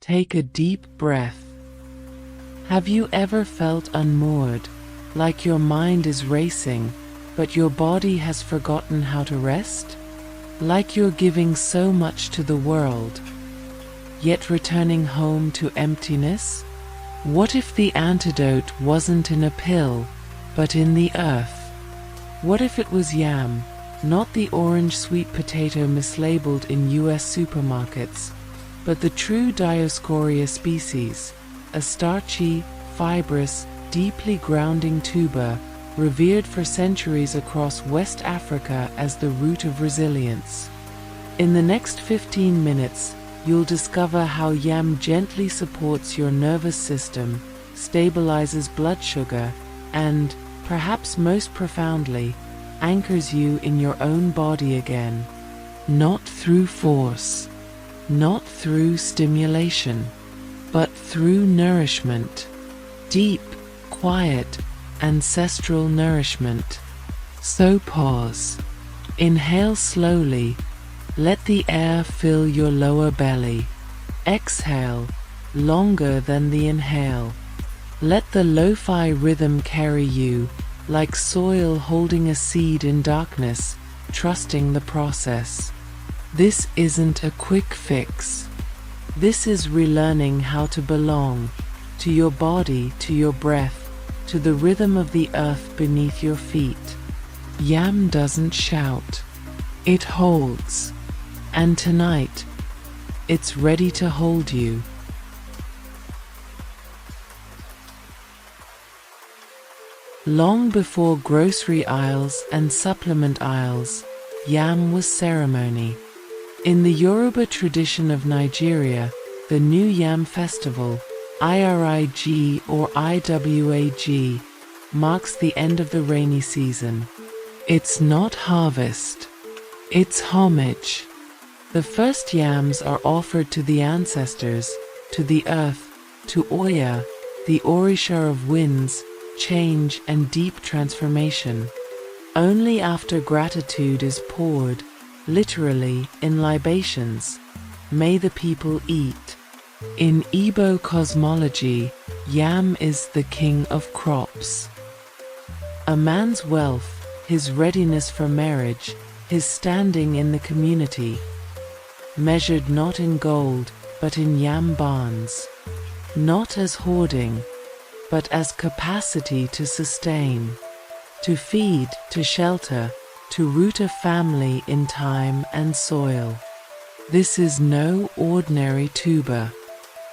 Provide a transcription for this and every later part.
Take a deep breath. Have you ever felt unmoored, like your mind is racing, but your body has forgotten how to rest? Like you're giving so much to the world, yet returning home to emptiness? What if the antidote wasn't in a pill, but in the earth? What if it was yam, not the orange sweet potato mislabeled in US supermarkets, but the true Dioscorea species, a starchy, fibrous, deeply grounding tuber, revered for centuries across West Africa as the root of resilience. In the next 15 minutes, you'll discover how yam gently supports your nervous system, stabilizes blood sugar, and, perhaps most profoundly, anchors you in your own body again. Not through force, not through stimulation, but through nourishment. Deep, quiet, ancestral nourishment. So pause. Inhale slowly. Let the air fill your lower belly. Exhale, longer than the inhale. Let the lofi rhythm carry you, like soil holding a seed in darkness, trusting the process. This isn't a quick fix. This is relearning how to belong, to your body, to your breath, to the rhythm of the earth beneath your feet. Yam doesn't shout. It holds. And tonight, it's ready to hold you. Long before grocery aisles and supplement aisles, yam was ceremony. In the Yoruba tradition of Nigeria, the New Yam Festival, IRIG or IWAG, marks the end of the rainy season. It's not harvest, it's homage. The first yams are offered to the ancestors, to the earth, to Oya, the Orisha of winds, change and deep transformation. Only after gratitude is poured, literally in libations, may the people eat. In Igbo cosmology, yam is the king of crops. A man's wealth, his readiness for marriage, his standing in the community, measured not in gold, but in yam barns. Not as hoarding, but as capacity to sustain, to feed, to shelter, to root a family in time and soil. This is no ordinary tuber.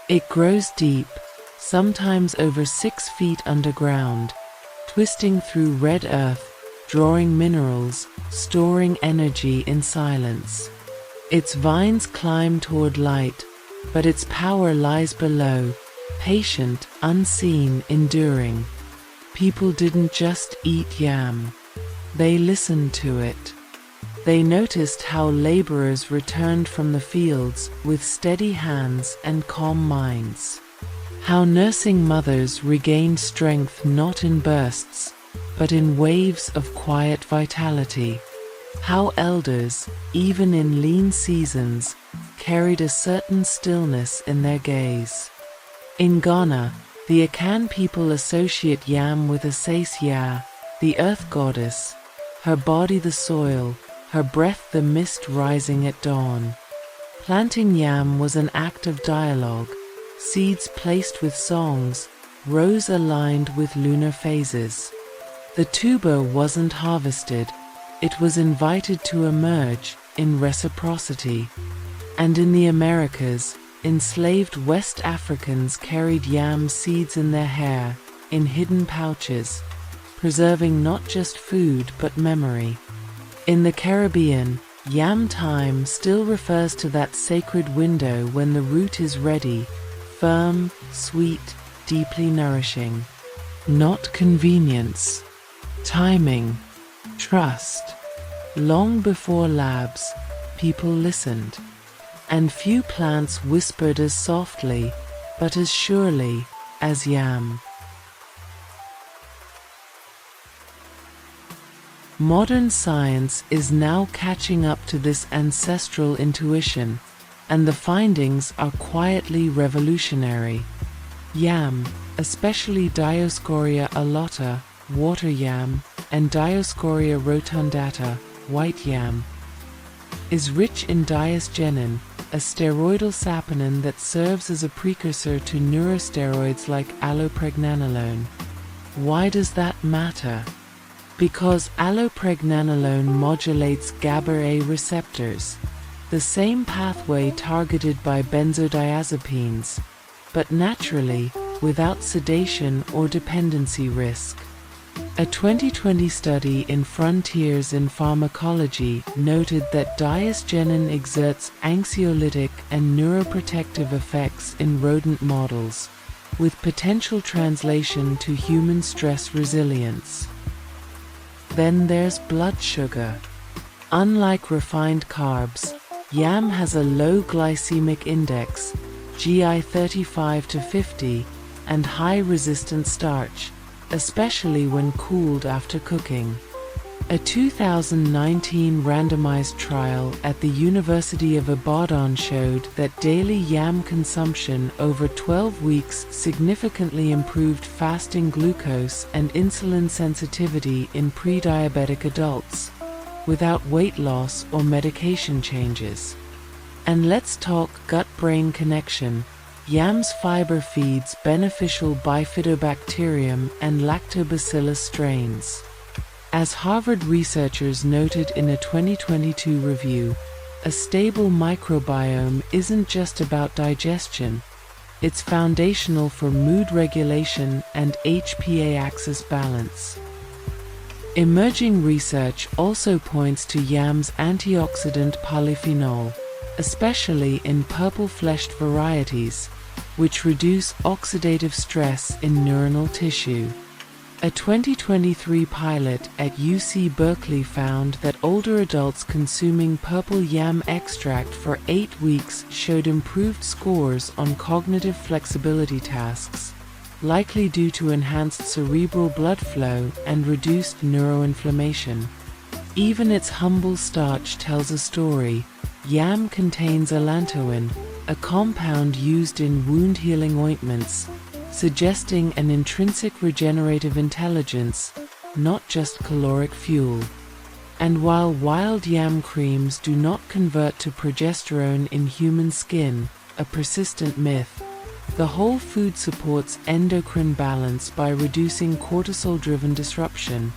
It grows deep, sometimes over 6 feet underground, twisting through red earth, drawing minerals, storing energy in silence. Its vines climb toward light, but its power lies below, patient, unseen, enduring. People didn't just eat yam. They listened to it. They noticed how laborers returned from the fields with steady hands and calm minds. How nursing mothers regained strength not in bursts, but in waves of quiet vitality. How elders, even in lean seasons, carried a certain stillness in their gaze. In Ghana, the Akan people associate yam with Asasiya, the earth goddess, her body the soil, her breath the mist rising at dawn. Planting yam was an act of dialogue, seeds placed with songs, rows aligned with lunar phases. The tuber wasn't harvested, it was invited to emerge in reciprocity. And in the Americas, enslaved West Africans carried yam seeds in their hair, in hidden pouches, preserving not just food but memory. In the Caribbean, yam time still refers to that sacred window when the root is ready, firm, sweet, deeply nourishing. Not convenience. Timing. Trust. Long before labs, people listened. And few plants whispered as softly, but as surely, as yam. Modern science is now catching up to this ancestral intuition, and the findings are quietly revolutionary. Yam, especially Dioscorea alata, water yam, and Dioscorea rotundata, white yam, is rich in diosgenin, a steroidal saponin that serves as a precursor to neurosteroids like allopregnanolone. Why does that matter? Because allopregnanolone modulates GABA-A receptors, the same pathway targeted by benzodiazepines, but naturally, without sedation or dependency risk. A 2020 study in Frontiers in Pharmacology noted that diosgenin exerts anxiolytic and neuroprotective effects in rodent models, with potential translation to human stress resilience. Then there's blood sugar. Unlike refined carbs, yam has a low glycemic index, GI 35 to 50, and high resistant starch, especially when cooled after cooking. A 2019 randomized trial at the University of Ibadan showed that daily yam consumption over 12 weeks significantly improved fasting glucose and insulin sensitivity in pre-diabetic adults, without weight loss or medication changes. And let's talk gut-brain connection. Yam's fiber feeds beneficial bifidobacterium and lactobacillus strains. As Harvard researchers noted in a 2022 review, a stable microbiome isn't just about digestion, it's foundational for mood regulation and HPA axis balance. Emerging research also points to yam's antioxidant polyphenol, especially in purple-fleshed varieties, which reduce oxidative stress in neuronal tissue. A 2023 pilot at UC Berkeley found that older adults consuming purple yam extract for 8 weeks showed improved scores on cognitive flexibility tasks, likely due to enhanced cerebral blood flow and reduced neuroinflammation. Even its humble starch tells a story. Yam contains allantoin, a compound used in wound-healing ointments, suggesting an intrinsic regenerative intelligence, not just caloric fuel. And while wild yam creams do not convert to progesterone in human skin, a persistent myth, the whole food supports endocrine balance by reducing cortisol-driven disruption,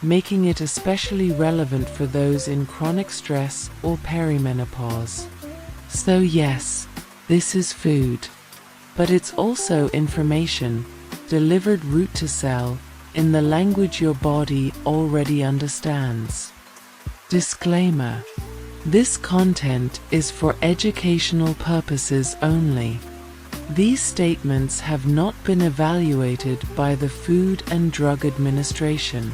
making it especially relevant for those in chronic stress or perimenopause. So yes, this is food. But it's also information, delivered root to cell, in the language your body already understands. Disclaimer: this content is for educational purposes only. These statements have not been evaluated by the Food and Drug Administration.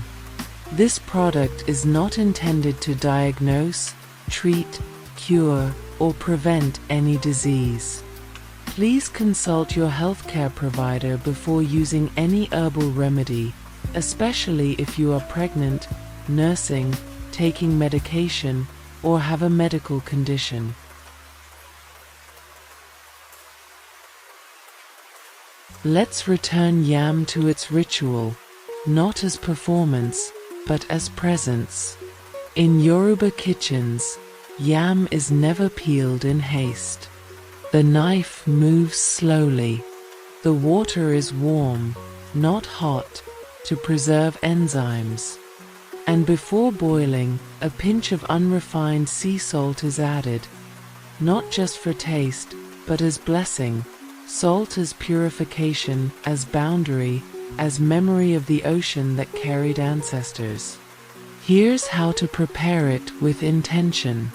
This product is not intended to diagnose, treat, cure, or prevent any disease. Please consult your healthcare provider before using any herbal remedy, especially if you are pregnant, nursing, taking medication, or have a medical condition. Let's return yam to its ritual, not as performance, but as presence. In Yoruba kitchens, yam is never peeled in haste. The knife moves slowly. The water is warm, not hot, to preserve enzymes. And before boiling, a pinch of unrefined sea salt is added, not just for taste, but as blessing. Salt as purification, as boundary, as memory of the ocean that carried ancestors. Here's how to prepare it with intention.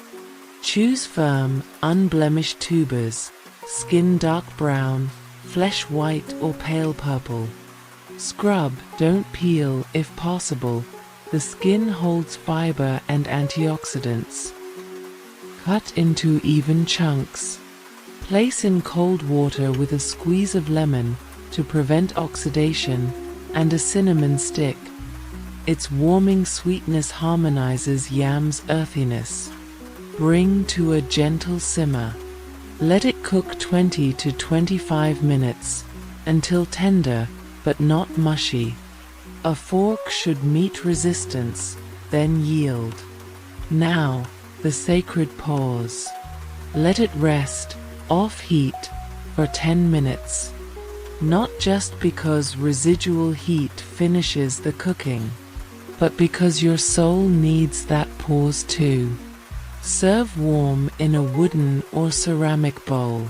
Choose firm, unblemished tubers, skin dark brown, flesh white or pale purple. Scrub, don't peel if possible. The skin holds fiber and antioxidants. Cut into even chunks. Place in cold water with a squeeze of lemon to prevent oxidation and a cinnamon stick. Its warming sweetness harmonizes yam's earthiness. Bring to a gentle simmer. Let it cook 20 to 25 minutes, until tender, but not mushy. A fork should meet resistance, then yield. Now, the sacred pause. Let it rest, off heat, for 10 minutes. Not just because residual heat finishes the cooking, but because your soul needs that pause too. Serve warm in a wooden or ceramic bowl.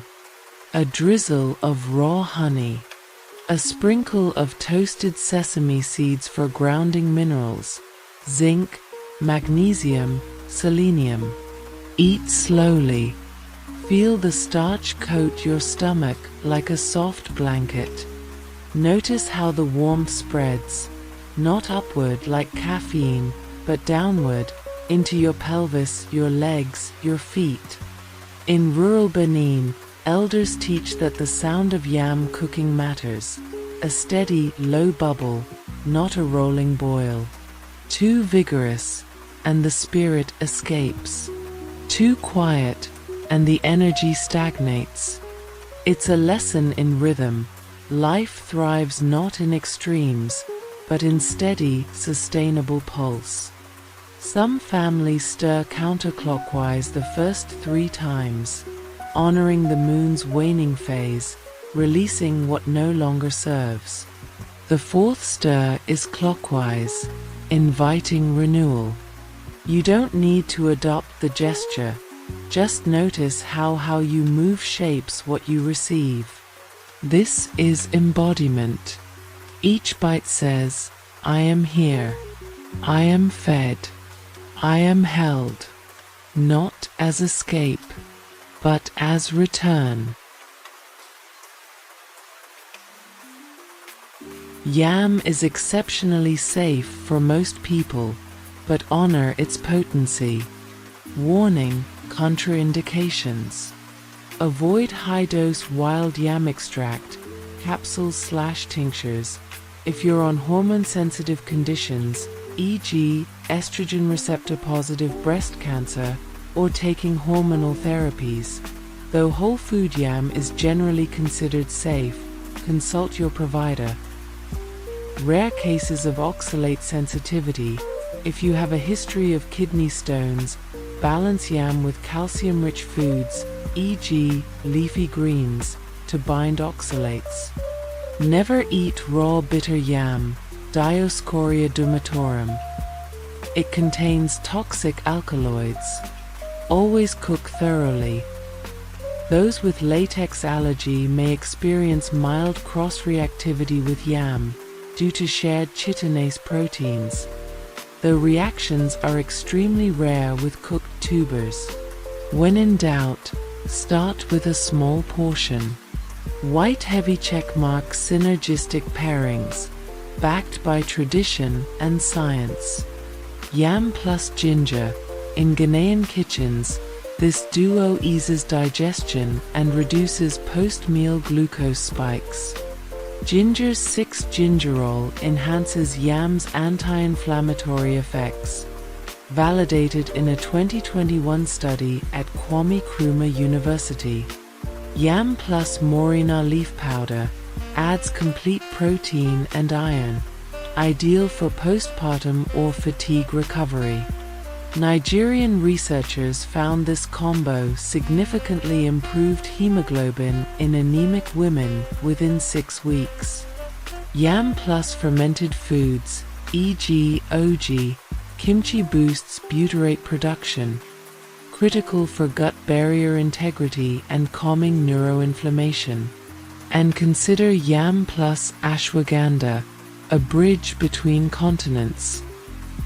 A drizzle of raw honey. A sprinkle of toasted sesame seeds for grounding minerals, zinc, magnesium, selenium. Eat slowly. Feel the starch coat your stomach like a soft blanket. Notice how the warmth spreads, not upward like caffeine, but downward, into your pelvis, your legs, your feet. In rural Benin, elders teach that the sound of yam cooking matters. A steady, low bubble, not a rolling boil. Too vigorous, and the spirit escapes. Too quiet, and the energy stagnates. It's a lesson in rhythm. Life thrives not in extremes, but in steady, sustainable pulse. Some families stir counterclockwise the first 3 times, honoring the moon's waning phase, releasing what no longer serves. The 4th stir is clockwise, inviting renewal. You don't need to adopt the gesture, just notice how you move shapes what you receive. This is embodiment. Each bite says, I am here, I am fed, I am held, not as escape, but as return. Yam is exceptionally safe for most people, but honor its potency. Warning: contraindications. Avoid high-dose wild yam extract, capsules/tinctures, if you're on hormone-sensitive conditions, e.g., estrogen receptor-positive breast cancer, or taking hormonal therapies. Though whole food yam is generally considered safe, consult your provider. Rare cases of oxalate sensitivity. If you have a history of kidney stones, balance yam with calcium-rich foods, e.g., leafy greens, to bind oxalates. Never eat raw bitter yam, Dioscorea dumatorum. It contains toxic alkaloids. Always cook thoroughly. Those with latex allergy may experience mild cross-reactivity with yam due to shared chitinase proteins, though reactions are extremely rare with cooked tubers. When in doubt, start with a small portion. White heavy checkmark synergistic pairings, backed by tradition and science. Yam plus ginger. In Ghanaian kitchens, this duo eases digestion and reduces post-meal glucose spikes. Ginger's 6-gingerol enhances yam's anti-inflammatory effects. Validated in a 2021 study at Kwame Nkrumah University. Yam plus morina leaf powder adds complete protein and iron, ideal for postpartum or fatigue recovery. Nigerian researchers found this combo significantly improved hemoglobin in anemic women within 6 weeks. Yam plus fermented foods, e.g. oji, kimchi boosts butyrate production, critical for gut barrier integrity and calming neuroinflammation. And consider yam plus ashwagandha, a bridge between continents.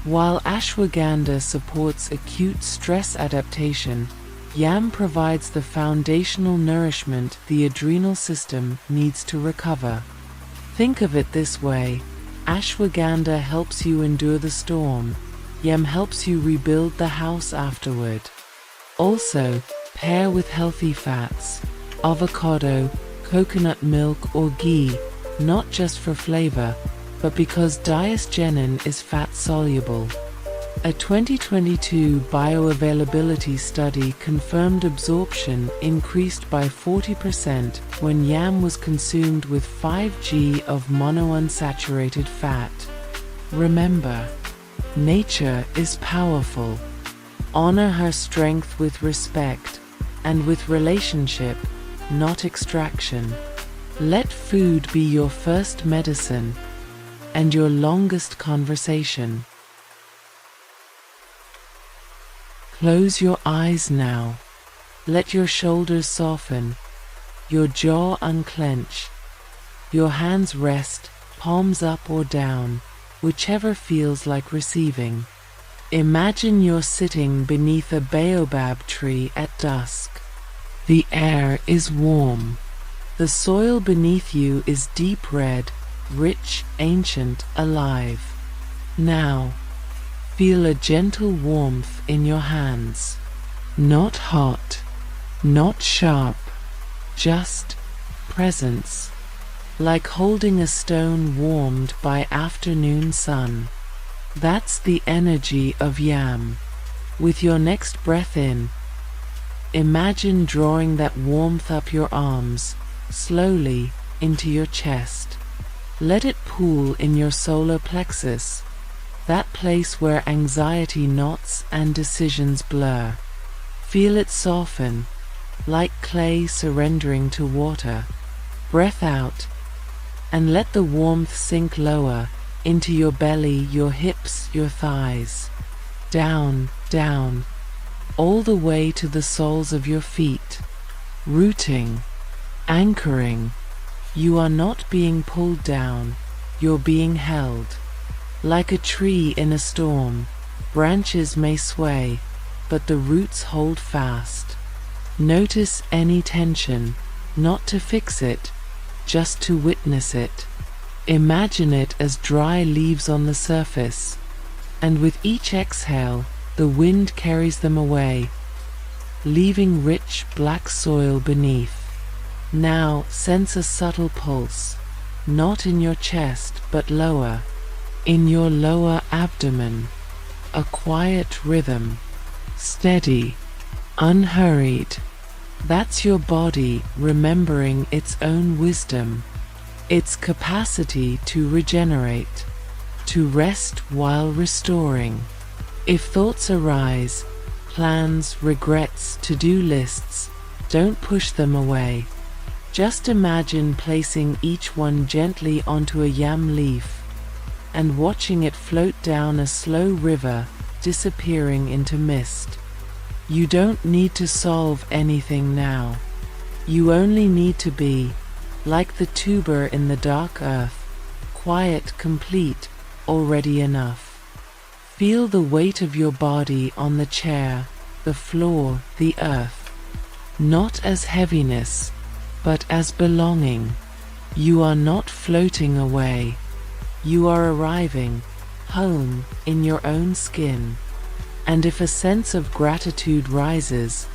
While ashwagandha supports acute stress adaptation, yam provides the foundational nourishment the adrenal system needs to recover. Think of it this way: ashwagandha helps you endure the storm, yam helps you rebuild the house afterward. Also, pair with healthy fats, avocado, coconut milk or ghee, not just for flavor, but because diosgenin is fat-soluble. A 2022 bioavailability study confirmed absorption increased by 40% when yam was consumed with 5 g of monounsaturated fat. Remember, nature is powerful. Honor her strength with respect, and with relationship, not extraction. Let food be your first medicine, and your longest conversation. Close your eyes now. Let your shoulders soften, your jaw unclench, your hands rest, palms up or down, whichever feels like receiving. Imagine you're sitting beneath a baobab tree at dusk. The air is warm. The soil beneath you is deep red, rich, ancient, alive. Now, feel a gentle warmth in your hands. Not hot, not sharp, just presence. Like holding a stone warmed by afternoon sun. That's the energy of yam. With your next breath in, imagine drawing that warmth up your arms, slowly, into your chest. Let it pool in your solar plexus, that place where anxiety knots and decisions blur. Feel it soften, like clay surrendering to water. Breath out, and let the warmth sink lower, into your belly, your hips, your thighs. Down, down, all the way to the soles of your feet. Rooting, anchoring. You are not being pulled down, you're being held. Like a tree in a storm, branches may sway, but the roots hold fast. Notice any tension, not to fix it, just to witness it. Imagine it as dry leaves on the surface, and with each exhale, the wind carries them away, leaving rich black soil beneath. Now sense a subtle pulse, not in your chest but lower, in your lower abdomen. A quiet rhythm, steady, unhurried. That's your body remembering its own wisdom. Its capacity to regenerate, to rest while restoring. If thoughts arise, plans, regrets, to-do lists, don't push them away. Just imagine placing each one gently onto a yam leaf and watching it float down a slow river, disappearing into mist. You don't need to solve anything now. You only need to be, like the tuber in the dark earth, quiet, complete, already enough. Feel the weight of your body on the chair, the floor, the earth. Not as heaviness, but as belonging. You are not floating away. You are arriving, home, in your own skin. And if a sense of gratitude rises,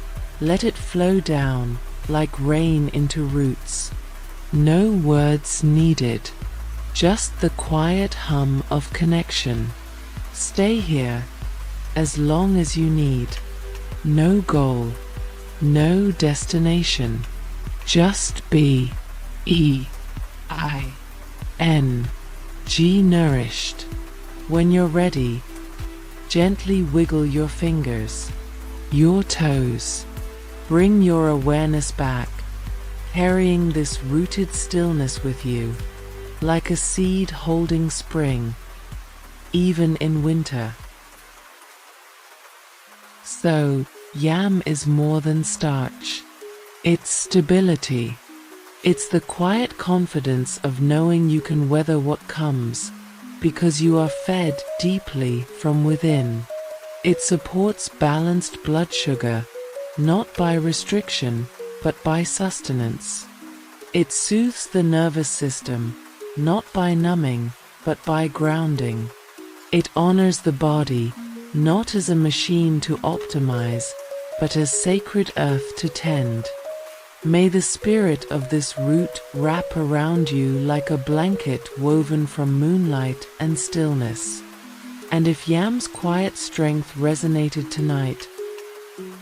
let it flow down, like rain into roots. No words needed, just the quiet hum of connection. Stay here, as long as you need. No goal, no destination. Just be, E-I-N-G nourished. When you're ready, gently wiggle your fingers, your toes. Bring your awareness back, carrying this rooted stillness with you, like a seed holding spring, even in winter. So, yam is more than starch. It's stability. It's the quiet confidence of knowing you can weather what comes, because you are fed deeply from within. It supports balanced blood sugar, not by restriction, but by sustenance. It soothes the nervous system, not by numbing, but by grounding. It honors the body, not as a machine to optimize, but as sacred earth to tend. May the spirit of this root wrap around you like a blanket woven from moonlight and stillness. And if Yam's quiet strength resonated tonight,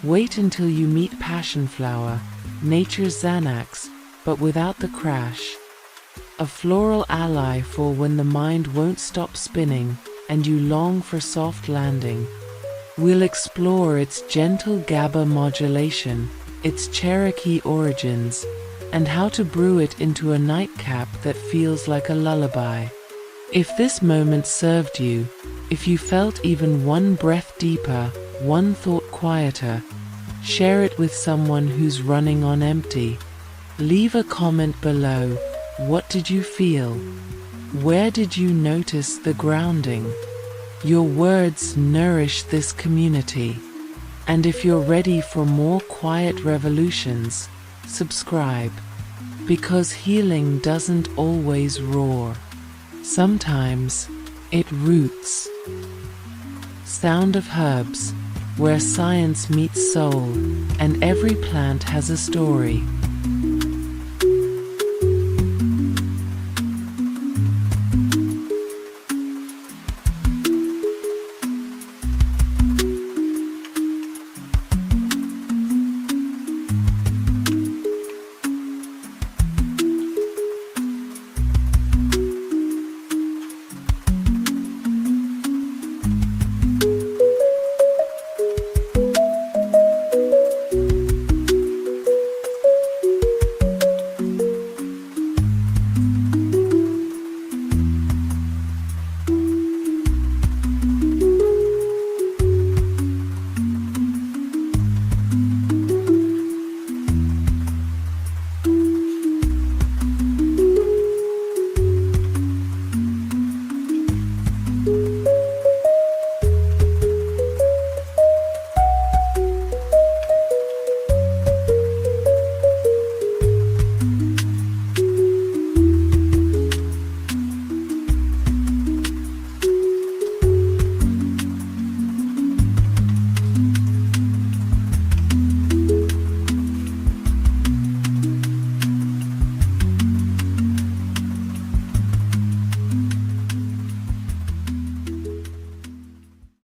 wait until you meet passion flower, nature's Xanax, but without the crash. A floral ally for when the mind won't stop spinning and you long for soft landing. We'll explore its gentle GABA modulation, its Cherokee origins, and how to brew it into a nightcap that feels like a lullaby. If this moment served you, if you felt even one breath deeper, one thought quieter, share it with someone who's running on empty. Leave a comment below. What did you feel? Where did you notice the grounding? Your words nourish this community. And if you're ready for more quiet revolutions, subscribe. Because healing doesn't always roar. Sometimes it roots. Sound of herbs, where science meets soul, and every plant has a story.